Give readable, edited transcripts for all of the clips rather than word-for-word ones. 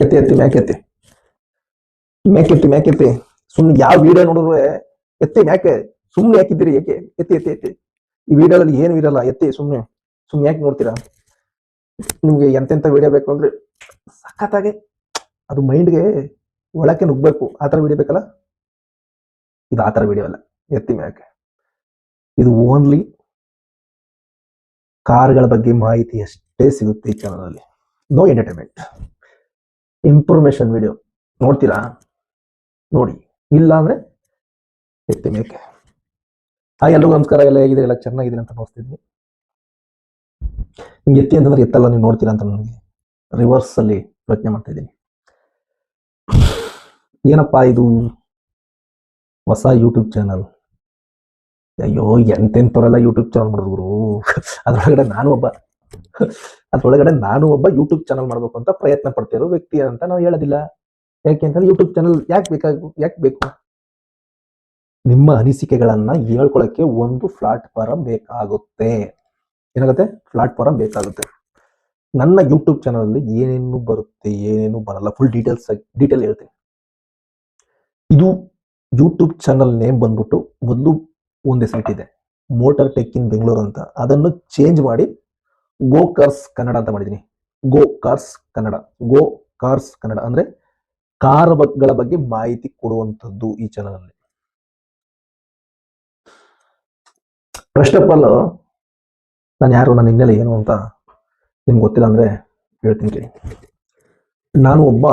ಎತ್ತಿ ಎತ್ತಿ ಮ್ಯಾಕೆತ್ತಿ ಮ್ಯಾಕೆತ್ತಿ ಮ್ಯಾಕೆತ್ತಿ ಸುಮ್ನೆ ಯಾವ ವಿಡಿಯೋ ನೋಡಿದ್ರು ಎತ್ತಿ ಮ್ಯಾಕೆ ಸುಮ್ನೆ ಯಾಕಿದ್ದೀರಿ ಏಕೆ ಎತ್ತಿ ಎತ್ತಿ ಎತ್ತಿ ಈ ವಿಡಿಯೋದಲ್ಲಿ ಏನು ಇರಲ್ಲ ಎತ್ತಿ ಸುಮ್ನೆ ಸುಮ್ನೆ ಯಾಕೆ ನೋಡ್ತೀರಾ ನಿಮ್ಗೆ ಎಂತೆಂತ ವಿಡಿಯೋ ಬೇಕು ಅಂದ್ರೆ ಸಖತ್ತಾಗಿ ಅದು ಮೈಂಡ್ಗೆ ಒಳಕ್ಕೆ ನುಗ್ಬೇಕು ಆ ಥರ ವಿಡಿಯೋ ಬೇಕಲ್ಲ ಇದು ಆ ಥರ ವಿಡಿಯೋ ಅಲ್ಲ ಎತ್ತಿ ಮ್ಯಾಕೆ ಇದು ಓನ್ಲಿ ಕಾರ್ಗಳ ಬಗ್ಗೆ ಮಾಹಿತಿ ಅಷ್ಟೇ ಸಿಗುತ್ತೆ ಈ ಚಾನಲ್ ಅಲ್ಲಿ ನೋ ಎಂಟರ್ಟೈನ್ಮೆಂಟ್ ಇನ್ಫಾರ್ಮೇಶನ್ ವಿಡಿಯೋ ನೋಡ್ತೀರಾ ನೋಡಿ ಇಲ್ಲ ಅಂದ್ರೆ ಎತ್ತಿ ಮೇಕೆ ಹಾಗೆ ಎಲ್ರಿಗೂ ನಮಸ್ಕಾರ ಎಲ್ಲ ಹೇಗಿದೆ ಎಲ್ಲ ಚೆನ್ನಾಗಿದೆ ಅಂತ ಭಾವಿಸ್ತಿದ್ವಿ ನಿಮ್ಗೆ ಎತ್ತಿ ಅಂತಂದ್ರೆ ಎತ್ತಲ್ಲ ನೀವು ನೋಡ್ತೀರಾ ಅಂತ ನನಗೆ ರಿವರ್ಸ್ ಅಲ್ಲಿ ಯೋಚನೆ ಮಾಡ್ತಾ ಇದ್ದೀನಿ ಏನಪ್ಪಾ ಇದು ಹೊಸ ಯೂಟ್ಯೂಬ್ ಚಾನಲ್ ಅಯ್ಯೋ ಎಂತೆಂಥವರೆಲ್ಲ ಯೂಟ್ಯೂಬ್ ಚಾನಲ್ ಮಾಡಿದ್ರು ಅದ್ರೊಳಗಡೆ ನಾನು ಒಬ್ಬ ಯೂಟ್ಯೂಬ್ ಚಾನಲ್ ಮಾಡ್ಬೇಕು ಅಂತ ಪ್ರಯತ್ನ ಪಡ್ತಿರೋ ವ್ಯಕ್ತಿ ಅಂತ ನಾವು ಹೇಳೋದಿಲ್ಲ ಯಾಕೆ ಅಂತಂದ್ರೆ ಯೂಟ್ಯೂಬ್ ಚಾನಲ್ ಯಾಕೆ ಬೇಕು ನಿಮ್ಮ ಅನಿಸಿಕೆಗಳನ್ನ ಹೇಳ್ಕೊಳಕ್ಕೆ ಒಂದು ಪ್ಲಾಟ್ಫಾರ್ಮ್ ಬೇಕಾಗುತ್ತೆ ಏನಾಗುತ್ತೆ ಪ್ಲಾಟ್ಫಾರ್ಮ್ ಬೇಕಾಗುತ್ತೆ ನನ್ನ ಯೂಟ್ಯೂಬ್ ಚಾನಲ್ ಅಲ್ಲಿ ಏನೇನು ಬರುತ್ತೆ ಏನೇನು ಬರಲ್ಲ ಫುಲ್ ಡೀಟೇಲ್ ಹೇಳ್ತೀನಿ ಇದು ಯೂಟ್ಯೂಬ್ ಚಾನಲ್ ನೇಮ್ ಬಂದ್ಬಿಟ್ಟು ಮೊದಲು ಒಂದೇ ಸೈಟ್ ಇದೆ ಮೋಟರ್ ಟೆಕ್ ಇನ್ ಬೆಂಗಳೂರು ಅಂತ ಅದನ್ನು ಚೇಂಜ್ ಮಾಡಿ ಗೋ ಕಾರ್ಸ್ ಕನ್ನಡ ಅಂತ ಮಾಡಿದ್ದೀನಿ ಗೋ ಕಾರ್ಸ್ ಕನ್ನಡ ಅಂದ್ರೆ ಕಾರುಗಳ ಬಗ್ಗೆ ಮಾಹಿತಿ ಕೊಡುವಂಥದ್ದು ಈ ಚಾನಲ್ ಅಲ್ಲಿ ಫಸ್ಟ್ ಆಫ್ ಆಲ್ ನಾನು ಯಾರು ನನ್ನ ಹಿನ್ನೆಲೆ ಏನು ಅಂತ ನಿಮ್ಗೆ ಗೊತ್ತಿಲ್ಲ ಅಂದ್ರೆ ಹೇಳ್ತೀನಿ ಕೇಳಿ ನಾನು ಒಬ್ಬ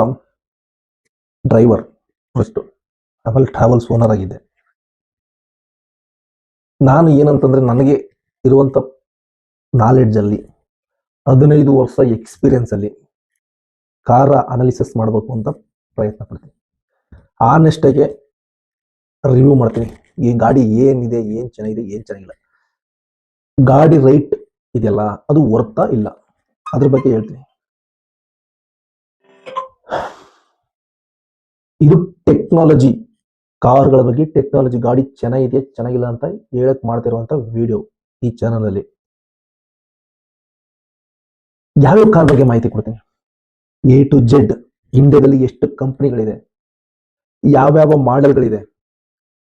ಡ್ರೈವರ್ ಫಸ್ಟ್ ಆಮೇಲೆ ಟ್ರಾವೆಲ್ಸ್ ಓನರ್ ಆಗಿದ್ದೆ ನಾನು ಏನಂತಂದ್ರೆ ನನಗೆ ಇರುವಂತ ನಾಲೆಡ್ಜ್ ಅಲ್ಲಿ 15 ವರ್ಷ ಎಕ್ಸ್ಪೀರಿಯನ್ಸ್ ಅಲ್ಲಿ ಕಾರ ಅನಾಲಿಸಿಸ್ ಮಾಡಬೇಕು ಅಂತ ಪ್ರಯತ್ನ ಪಡ್ತೀನಿ ಆನೆಸ್ಟಾಗೆ ರಿವ್ಯೂ ಮಾಡ್ತೀನಿ ಈ ಗಾಡಿ ಏನಿದೆ ಏನ್ ಚೆನ್ನಾಗಿದೆ ಏನ್ ಚೆನ್ನಾಗಿಲ್ಲ ಗಾಡಿ ರೈಟ್ ಇದೆಯಲ್ಲ ಅದು ವರ್ತಾ ಇಲ್ಲ ಅದ್ರ ಬಗ್ಗೆ ಹೇಳ್ತೀನಿ ಇದು ಟೆಕ್ನಾಲಜಿ ಕಾರ್ಗಳ ಬಗ್ಗೆ ಟೆಕ್ನಾಲಜಿ ಗಾಡಿ ಚೆನ್ನಾಗಿದೆ ಚೆನ್ನಾಗಿಲ್ಲ ಅಂತ ಹೇಳಕ್ ಮಾಡ್ತಿರುವಂತ ವಿಡಿಯೋ ಈ ಚಾನಲ್ ಅಲ್ಲಿ ಯಾವ್ಯಾವ ಕಾರ್ ಬಗ್ಗೆ ಮಾಹಿತಿ ಕೊಡ್ತೀನಿ ಎ ಟು ಜೆಡ್ ಇಂಡಿಯಾದಲ್ಲಿ ಎಷ್ಟು ಕಂಪನಿಗಳಿದೆ ಯಾವ್ಯಾವ ಮಾಡೆಲ್ಗಳಿದೆ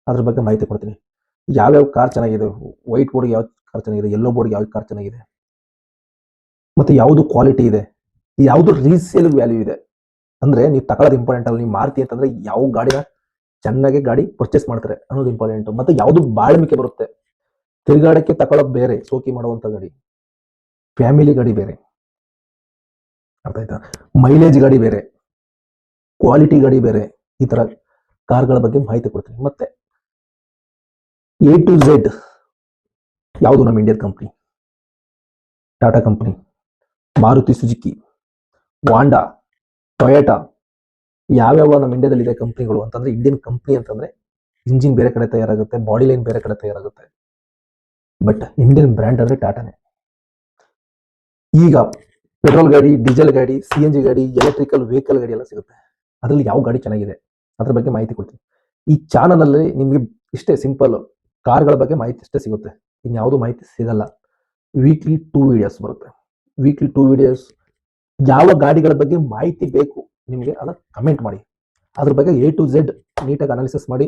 ಅದ್ರ ಬಗ್ಗೆ ಮಾಹಿತಿ ಕೊಡ್ತೀನಿ ಯಾವ್ಯಾವ ಕಾರ್ ಚೆನ್ನಾಗಿದೆ ವೈಟ್ ಬೋರ್ಡ್ಗೆ ಯಾವ ಕಾರ್ ಚೆನ್ನಾಗಿದೆ ಯೆಲ್ಲೋ ಬೋರ್ಡ್ಗೆ ಯಾವ ಕಾರ್ ಚೆನ್ನಾಗಿದೆ ಮತ್ತೆ ಯಾವುದು ಕ್ವಾಲಿಟಿ ಇದೆ ಯಾವುದು ರೀಸೇಲ್ ವ್ಯಾಲ್ಯೂ ಇದೆ ಅಂದ್ರೆ ನೀವು ತಗೊಳ್ಳೋದು ಇಂಪಾರ್ಟೆಂಟ್ ಅಲ್ಲ ನೀವು ಮಾರ್ತಿ ಅಂತಂದ್ರೆ ಯಾವ ಗಾಡಿನ ಚೆನ್ನಾಗಿ ಗಾಡಿ ಪರ್ಚೇಸ್ ಮಾಡ್ತಾರೆ ಅನ್ನೋದು ಇಂಪಾರ್ಟೆಂಟ್ ಮತ್ತೆ ಯಾವುದು ಬಾಳ್ಮಿಕೆ ಬರುತ್ತೆ ತಿರುಗಾಡಕ್ಕೆ ತಗೊಳ್ಳೋದು ಬೇರೆ ಸೋಕಿ ಮಾಡುವಂತ ಗಾಡಿ ಫ್ಯಾಮಿಲಿ ಗಾಡಿ ಬೇರೆ ಅರ್ಥ ಆಯ್ತಾ ಮೈಲೇಜ್ ಗಾಡಿ ಬೇರೆ ಕ್ವಾಲಿಟಿ ಗಾಡಿ ಬೇರೆ ಈ ತರ ಕಾರ್ಗಳ ಬಗ್ಗೆ ಮಾಹಿತಿ ಕೊಡ್ತೀನಿ ಮತ್ತೆ ಎ ಟು ಝೆಡ್ ಯಾವುದು ನಮ್ಮ Indian company Tata company Maruti Suzuki ವಾಂಡಾ ಟೊಯೋಟಾ ಯಾವ್ಯಾವ ನಮ್ಮ ಇಂಡಿಯಾದಲ್ಲಿ ಇದೆ ಕಂಪ್ನಿಗಳು ಅಂತಂದ್ರೆ ಇಂಡಿಯನ್ ಕಂಪ್ನಿ ಅಂತಂದ್ರೆ ಇಂಜಿನ್ ಬೇರೆ ಕಡೆ ತಯಾರಾಗುತ್ತೆ ಬಾಡಿ ಲೈನ್ ಬೇರೆ ಕಡೆ ತಯಾರಾಗುತ್ತೆ ಬಟ್ ಇಂಡಿಯನ್ ಬ್ರ್ಯಾಂಡ್ ಅಂದ್ರೆ ಟಾಟಾನೇ ಈಗ ಪೆಟ್ರೋಲ್ ಗಾಡಿ ಡೀಸೆಲ್ ಗಾಡಿ CNG ಗಾಡಿ ಎಲೆಕ್ಟ್ರಿಕಲ್ ವೆಹಿಕಲ್ ಗಾಡಿ ಎಲ್ಲ ಸಿಗುತ್ತೆ ಅದರಲ್ಲಿ ಯಾವ ಗಾಡಿ ಚೆನ್ನಾಗಿದೆ ಅದ್ರ ಬಗ್ಗೆ ಮಾಹಿತಿ ಕೊಡ್ತೀನಿ ಈ ಚಾನಲ್ ಅಲ್ಲಿ ನಿಮ್ಗೆ ಇಷ್ಟೇ ಸಿಂಪಲ್ ಕಾರ್ಗಳ ಬಗ್ಗೆ ಮಾಹಿತಿ ಇಷ್ಟೇ ಸಿಗುತ್ತೆ ಇನ್ಯಾವುದು ಮಾಹಿತಿ ಸಿಗಲ್ಲ ವೀಕ್ಲಿ 2 ವಿಡಿಯೋಸ್ ಬರುತ್ತೆ ವೀಕ್ಲಿ 2 ವಿಡಿಯೋಸ್ ಯಾವ ಗಾಡಿಗಳ ಬಗ್ಗೆ ಮಾಹಿತಿ ಬೇಕು ನಿಮಗೆ ಅದನ್ನ ಕಮೆಂಟ್ ಮಾಡಿ ಅದ್ರ ಬಗ್ಗೆ ಎ ಟು ಝೆಡ್ ನೀಟಾಗಿ ಅನಾಲಿಸಿಸ್ ಮಾಡಿ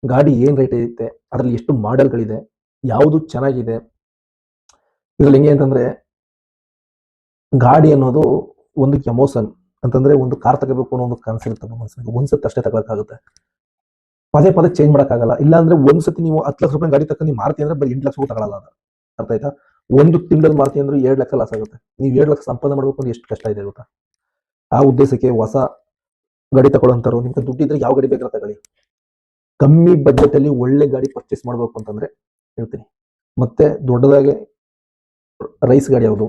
ಗಾಡಿ ಏನ್ ರೇಟ್ ಇರುತ್ತೆ ಅದರಲ್ಲಿ ಎಷ್ಟು ಮಾಡೆಲ್ಗಳಿದೆ ಯಾವುದು ಚೆನ್ನಾಗಿದೆ ಇದ್ರಲ್ಲಿ ಹೆಂಗೆ ಅಂತಂದ್ರೆ ಗಾಡಿ ಅನ್ನೋದು ಒಂದು ಎಮೋಷನ್ ಅಂತಂದ್ರೆ ಒಂದು ಕಾರ್ ತಗೋಬೇಕು ಅನ್ನೋ ಒಂದು ಕನಸಿರುತ್ತೆ ಮನಸ್ಸಿಗೆ ಒಂದ್ಸತಿ ಅಷ್ಟೇ ತಗೋಕ್ಕಾಗುತ್ತೆ ಪದೇ ಪದೇ ಚೇಂಜ್ ಮಾಡೋಕ್ಕಾಗಲ್ಲ ಇಲ್ಲಾಂದ್ರೆ ಒಂದ್ಸತಿ ನೀವು 10 ಲಕ್ಷ ರೂಪಾಯಿ ಗಾಡಿ ತಗೊಂಡು ನೀವು ಮಾರ್ತಿ ಅಂದ್ರೆ ಬರೀ 8 ಲಕ್ಷ ತಗೊಳ್ಳಲ್ಲ ಅದು ಅರ್ಥ ಆಯ್ತಾ ಒಂದು ತಿಂಗಳಲ್ಲಿ ಮಾರ್ತಿ ಅಂದ್ರೆ 2 ಲಕ್ಷ ಲಾಸ್ ಆಗುತ್ತೆ ನೀವು 2 ಲಕ್ಷ ಸಂಪಾದನೆ ಮಾಡ್ಬೇಕು ಅಂದ್ರೆ ಎಷ್ಟು ಕಷ್ಟ ಇದೆ ಗೊತ್ತಾ ಆ ಉದ್ದೇಶಕ್ಕೆ ಹೊಸ ಗಾಡಿ ತಗೊಳ್ಳೋಂತಾರು ನಿಮ್ಗೆ ದುಡ್ಡಿದ್ರೆ ಯಾವ ಗಾಡಿ ಬೇಕಾದ್ರೆ ತಗೊಳ್ಳಿ ಕಮ್ಮಿ ಬಜೆಟ್ ಅಲ್ಲಿ ಒಳ್ಳೆ ಗಾಡಿ ಪರ್ಚೇಸ್ ಮಾಡ್ಬೇಕು ಅಂತಂದ್ರೆ ಹೇಳ್ತೀನಿ ಮತ್ತೆ ದೊಡ್ಡದಾಗಿ ರೈಸ್ ಗಾಡಿ ಯಾವುದು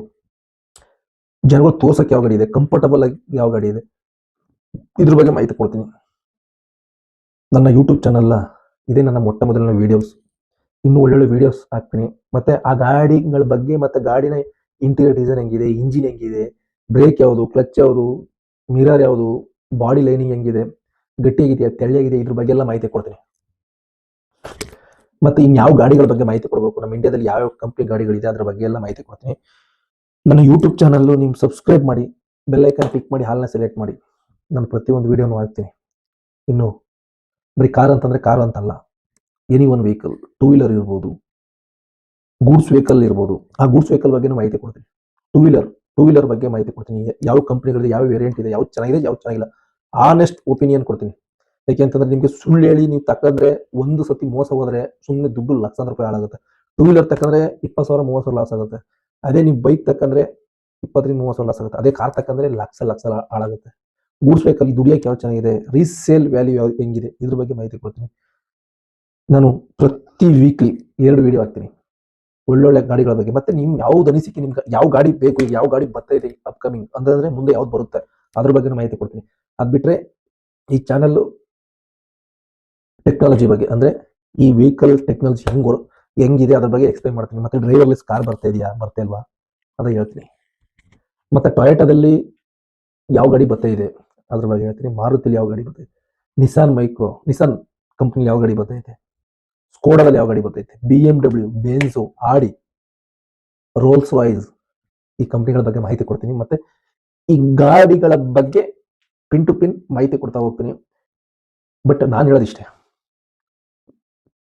ಜನಗಳು ತೋರ್ಸಕ್ಕೆ ಯಾವ ಗಾಡಿ ಇದೆ ಕಂಫರ್ಟಬಲ್ ಆಗಿ ಯಾವ ಗಾಡಿ ಇದೆ ಇದ್ರ ಬಗ್ಗೆ ಮಾಹಿತಿ ಕೊಡ್ತೀನಿ ನನ್ನ ಯೂಟ್ಯೂಬ್ ಚಾನಲ್ ಇದೇ ನನ್ನ ಮೊಟ್ಟ ಮೊದಲನೇ ವಿಡಿಯೋಸ್ ಇನ್ನೂ ಒಳ್ಳೊಳ್ಳೆ ವಿಡಿಯೋಸ್ ಹಾಕ್ತೀನಿ ಮತ್ತೆ ಆ ಗಾಡಿಗಳ ಬಗ್ಗೆ ಮತ್ತೆ ಗಾಡಿನ ಇಂಟೀರಿಯರ್ ಡಿಸೈನ್ ಹೆಂಗಿದೆ ಇಂಜಿನ್ ಹೆಂಗಿದೆ ಬ್ರೇಕ್ ಯಾವುದು ಕ್ಲಚ್ ಯಾವುದು ಮಿರರ್ ಯಾವುದು ಬಾಡಿ ಲೈನಿಂಗ್ ಹೆಂಗಿದೆ ಗಟ್ಟಿಯಾಗಿದೆಯಾ ತೆಳ್ಳಗಿದೆಯಾ ಇದ್ರ ಬಗ್ಗೆ ಎಲ್ಲ ಮಾಹಿತಿ ಕೊಡ್ತೀನಿ ಮತ್ತೆ ಇನ್ಯಾವ ಗಾಡಿಗಳ ಬಗ್ಗೆ ಮಾಹಿತಿ ಕೊಡಬೇಕು ನಮ್ಮ ಇಂಡಿಯಾದಲ್ಲಿ ಯಾವ ಕಂಪ್ನಿ ಗಾಡಿಗಳಿದೆ ಅದ್ರ ಬಗ್ಗೆ ಎಲ್ಲ ಮಾಹಿತಿ ಕೊಡ್ತೀನಿ ನನ್ನ ಯೂಟ್ಯೂಬ್ ಚಾನಲ್ಲು ನೀವು ಸಬ್ಸ್ಕ್ರೈಬ್ ಮಾಡಿ, ಬೆಲ್ ಐಕಾನ್ ಕ್ಲಿಕ್ ಮಾಡಿ, ಹಾಲ್ನ ಸೆಲೆಕ್ಟ್ ಮಾಡಿ. ನಾನು ಪ್ರತಿಯೊಂದು ವಿಡಿಯೋನು ಹಾಕ್ತೀನಿ. ಇನ್ನು ಬರೀ ಕಾರ್ ಅಂತಂದ್ರೆ ಕಾರು ಅಂತಲ್ಲ, any one vehicle, two wheeler ಇರ್ಬೋದು, ಗೂಡ್ಸ್ ವೆಹಿಕಲ್ ಇರ್ಬೋದು. ಆ ಗೂಡ್ಸ್ ವೆಹಿಕಲ್ ಬಗ್ಗೆ ಮಾಹಿತಿ ಕೊಡ್ತೀನಿ. ಟೂ ವೀಲರ್ ಬಗ್ಗೆ ಮಾಹಿತಿ ಕೊಡ್ತೀನಿ. ಯಾವ ಕಂಪ್ನಿಗಳಿದೆ, ಯಾವ ವೇರಿಯಂಟ್ ಇದೆ, ಯಾವ್ದು ಚೆನ್ನಾಗಿದೆ, ಯಾವ್ದು ಚೆನ್ನಾಗಿಲ್ಲ, ಆನೆಸ್ಟ್ ಒಪಿನಿಯನ್ ಕೊಡ್ತೀನಿ. ಯಾಕೆಂತಂದ್ರೆ ನಿಮಗೆ ಸುಳ್ಳು ಹೇಳಿ ನೀವು ತಕ್ಕಂದ್ರೆ ಒಂದು ಸತಿ ಮೋಸ ಹೋದ್ರೆ ಸುಮ್ಮನೆ ದುಡ್ಡು ಲಕ್ಷಾಂತರ ರೂಪಾಯಿ ಹಾಳಾಗುತ್ತೆ. ಟೂ ವೀಲರ್ ತಕ್ಕಂದ್ರೆ 20,000 30,000 ಲಾಸ್ ಆಗುತ್ತೆ. ಅದೇ ನೀವು ಬೈಕ್ ತಕ್ಕಂದ್ರೆ 20,000 ಲಾಸ್ ಆಗುತ್ತೆ. ಅದೇ ಕಾರ್ ತಕ್ಕಂದ್ರೆ ಲಕ್ಷ ಹಾಳಾಗುತ್ತೆ. ಗೂಡ್ಸ್ ವೆಹಿಕಲ್ ದುಡಿಯೋಕೆ ಯಾವ ಚೆನ್ನಾಗಿದೆ, ರೀಸೇಲ್ ವ್ಯಾಲ್ಯೂ ಯಾವ ಹೆಂಗಿದೆ, ಇದ್ರ ಬಗ್ಗೆ ಮಾಹಿತಿ ಕೊಡ್ತೀನಿ. ನಾನು ಪ್ರತಿ ವೀಕ್ಲಿ 2 ವಿಡಿಯೋ ಹಾಕ್ತೀನಿ ಒಳ್ಳೊಳ್ಳೆ ಗಾಡಿಗಳ ಬಗ್ಗೆ. ಮತ್ತೆ ನಿಮ್ಗೆ ಯಾವ್ದು ಅನಿಸಿಕೆ, ನಿಮ್ಗೆ ಯಾವ ಗಾಡಿ ಬೇಕು, ಈಗ ಯಾವ ಗಾಡಿ ಬರ್ತಾ ಇದೆ ಅಪ್ಕಮಿಂಗ್ ಅಂತಂದ್ರೆ ಮುಂದೆ ಯಾವ್ದು ಬರುತ್ತೆ ಅದ್ರ ಬಗ್ಗೆ ಮಾಹಿತಿ ಕೊಡ್ತೀನಿ. ಅದ್ ಬಿಟ್ರೆ ಈ ಚಾನಲ್ ಟೆಕ್ನಾಲಜಿ ಬಗ್ಗೆ, ಅಂದ್ರೆ ಈ ವೆಹಿಕಲ್ ಟೆಕ್ನಾಲಜಿ ಹೆಂಗಿದೆ ಅದ್ರ ಬಗ್ಗೆ ಎಕ್ಸ್ಪ್ಲೈನ್ ಮಾಡ್ತೀನಿ. ಮತ್ತೆ ಡ್ರೈವರ್ಲೆಸ್ ಕಾರ್ ಬರ್ತಾ ಇದೆಯಾ, ಬರ್ತಾ ಇಲ್ವಾ ಅದ ಹೇಳ್ತೀನಿ. ಮತ್ತೆ ಟೊಯೋಟಾದಲ್ಲಿ ಯಾವ ಗಾಡಿ ಬರ್ತಾ ಇದೆ ಅದ್ರ ಬಗ್ಗೆ ಹೇಳ್ತೀನಿ. ಮಾರುತಿಲಿ ಯಾವ ಗಾಡಿ ಬರ್ತಾ ಇದೆ, ನಿಸಾನ್ ಕಂಪ್ನಿ ಯಾವ ಗಾಡಿ ಬರ್ತಾ ಇದೆ, ಸ್ಕೋಡಾದಲ್ಲಿ ಯಾವ ಗಾಡಿ ಬರ್ತೈತೆ, BMW, ಬೆನ್ಸು, ಆಡಿ, ರೋಲ್ಸ್ ರಾಯ್ಸ್, ಈ ಕಂಪ್ನಿಗಳ ಬಗ್ಗೆ ಮಾಹಿತಿ ಕೊಡ್ತೀನಿ. ಮತ್ತೆ ಈ ಗಾಡಿಗಳ ಬಗ್ಗೆ ಪಿನ್ ಟು ಪಿನ್ ಮಾಹಿತಿ ಕೊಡ್ತಾ ಹೋಗ್ತೀನಿ. ಬಟ್ ನಾನು ಹೇಳೋದಿಷ್ಟೇ,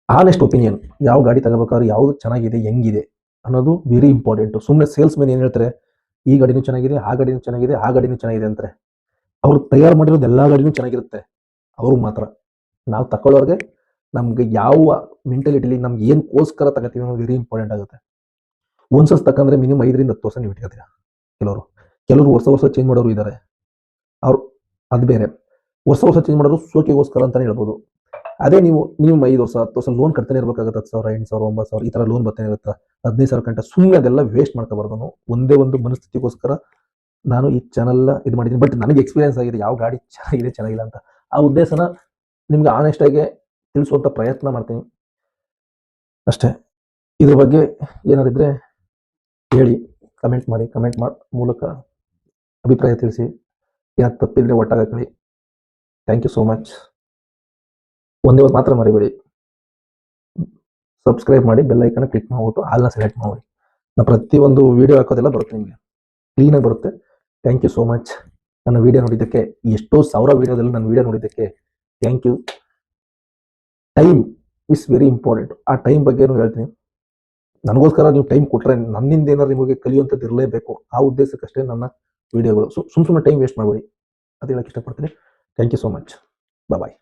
ಆನೆಸ್ಟ್ ಒಪಿನಿಯನ್. ಯಾವ ಗಾಡಿ ತಗೋಬೇಕಾದ್ರೆ ಯಾವ್ದು ಚೆನ್ನಾಗಿದೆ, ಹೆಂಗಿದೆ ಅನ್ನೋದು ವೆರಿ ಇಂಪಾರ್ಟೆಂಟ್. ಸುಮ್ಮನೆ ಸೇಲ್ಸ್ ಮೆನ್ ಏನ್ ಹೇಳ್ತಾರೆ, ಈ ಗಾಡಿನೂ ಚೆನ್ನಾಗಿದೆ, ಆ ಗಾಡಿನೂ ಚೆನ್ನಾಗಿದೆ, ಆ ಗಾಡಿನೂ ಚೆನ್ನಾಗಿದೆ ಅಂತಾರೆ. ಅವ್ರು ತಯಾರು ಮಾಡಿರೋದು ಎಲ್ಲಾ ಗಾಡಿನೂ ಚೆನ್ನಾಗಿರುತ್ತೆ ಅವ್ರಿಗೆ ಮಾತ್ರ. ನಾವು ತಗೊಳ್ಳೋರ್ಗೆ ನಮ್ಗೆ ಯಾವ ಮೆಂಟಾಲಿಟಿಲಿ ನಮ್ಗೆ ಏನಕ್ಕೋಸ್ಕರ ತಗೋತೀವಿ ಅನ್ನೋದು ವೆರಿ ಇಂಪಾರ್ಟೆಂಟ್ ಆಗುತ್ತೆ. ಒಂದ್ಸಲ ತಕ್ಕಂದ್ರೆ ಮಿನಿಮಮ್ 5 ರಿಂದ 10 ವರ್ಷ ನೀವು ಇಟ್ಕೋತೀರ. ಕೆಲವರು ವರ್ಷ ಚೇಂಜ್ ಮಾಡೋರು ಇದ್ದಾರೆ. ಅವ್ರು ಅದು ಬೇರೆ. ವರ್ಷ ಚೇಂಜ್ ಮಾಡೋರು ಸೋಕೆಗೋಸ್ಕರ ಅಂತಾನೆ ಹೇಳ್ಬೋದು. ಅದೇ ನೀವು ಮಿನಿಮಮ್ 5 ವರ್ಷ 10 ವರ್ಷ ಲೋನ್ ಕಟ್ತಾನೆ ಇರಬೇಕಾಗುತ್ತೆ. 10,000 8,000 9,000 ಈ ತರ ಲೋನ್ ಬರ್ತಾನೆ ಇರುತ್ತೆ. 15,000 ಗಂಟೆ ಸುಮ್ಮನೆ ಅದೆಲ್ಲ ವೇಸ್ಟ್ ಮಾಡ್ಕೋಬಾರ್ದು. ನಾನು ಒಂದೇ ಒಂದು ಮನಸ್ಥಿತಿಗೋಸ್ಕರ ನಾನು ಈ ಚಾನಲ್ ಇದು ಮಾಡಿದ್ದೀನಿ. ಬಟ್ ನನಗೆ ಎಕ್ಸ್ಪೀರಿಯನ್ಸ್ ಆಗಿದೆ ಯಾವ ಗಾಡಿ ಚೆನ್ನಾಗಿದೆ ಚೆನ್ನಾಗಿಲ್ಲ ಅಂತ. ಆ ಉದ್ದೇಶನ ನಿಮ್ಗೆ ಆನೆಸ್ಟ್ ಆಗಿ ತಿಳಿಸುವಂತ ಪ್ರಯತ್ನ ಮಾಡ್ತೀನಿ ಅಷ್ಟೇ. ಇದ್ರ ಬಗ್ಗೆ ಏನಾರಿದ್ರೆ ಹೇಳಿ, ಕಮೆಂಟ್ ಮಾಡಿ. ಕಮೆಂಟ್ ಮೂಲಕ ಅಭಿಪ್ರಾಯ ತಿಳಿಸಿ. ಯಾಕೆ ತಪ್ಪಿದ್ರೆ ಒಟ್ಟಾಗಲಿ. Thank you so much. ಒಂದೇ ಒಂದು ಮಾತ್ರ ಮರಿಬೇಡಿ, ಸಬ್ಸ್ಕ್ರೈಬ್ ಮಾಡಿ, ಬೆಲ್ ಐಕನ್ ಕ್ಲಿಕ್ ಮಾಡ್ಬಿಟ್ಟು ಆಲ್ನ ಸೆಲೆಕ್ಟ್ ಮಾಡಿ. ನಾ ಪ್ರತಿಯೊಂದು ವಿಡಿಯೋ ಹಾಕೋದೆಲ್ಲ ಬರುತ್ತೆ, ನಿಮಗೆ ಕ್ಲೀನಾಗಿ ಬರುತ್ತೆ. Thank you so much. ನನ್ನ ವಿಡಿಯೋ ನೋಡಿದ್ದಕ್ಕೆ, ಎಷ್ಟೋ ಸಾವಿರ ವಿಡಿಯೋದಲ್ಲಿ ನನ್ನ ವಿಡಿಯೋ ನೋಡಿದ್ದಕ್ಕೆ thank you. Time is very important. ಆ ಟೈಮ್ ಬಗ್ಗೆನೂ ಹೇಳ್ತೀನಿ. ನನಗೋಸ್ಕರ ನೀವು ಟೈಮ್ ಕೊಟ್ಟರೆ ನನ್ನಿಂದ ಏನಾದ್ರು ನಿಮಗೆ ಕಲಿಯುವಂಥದ್ದು ಇರಲೇಬೇಕು. ಆ ಉದ್ದೇಶಕ್ಕಷ್ಟೇ ನನ್ನ ವಿಡಿಯೋಗಳು. ಸುಮ್ಮನೆ ಟೈಮ್ ವೇಸ್ಟ್ ಮಾಡಬೇಡಿ, ಅದು ಹೇಳಕ್ಕೆ ಇಷ್ಟಪಡ್ತೀನಿ. Thank you so much. Bye.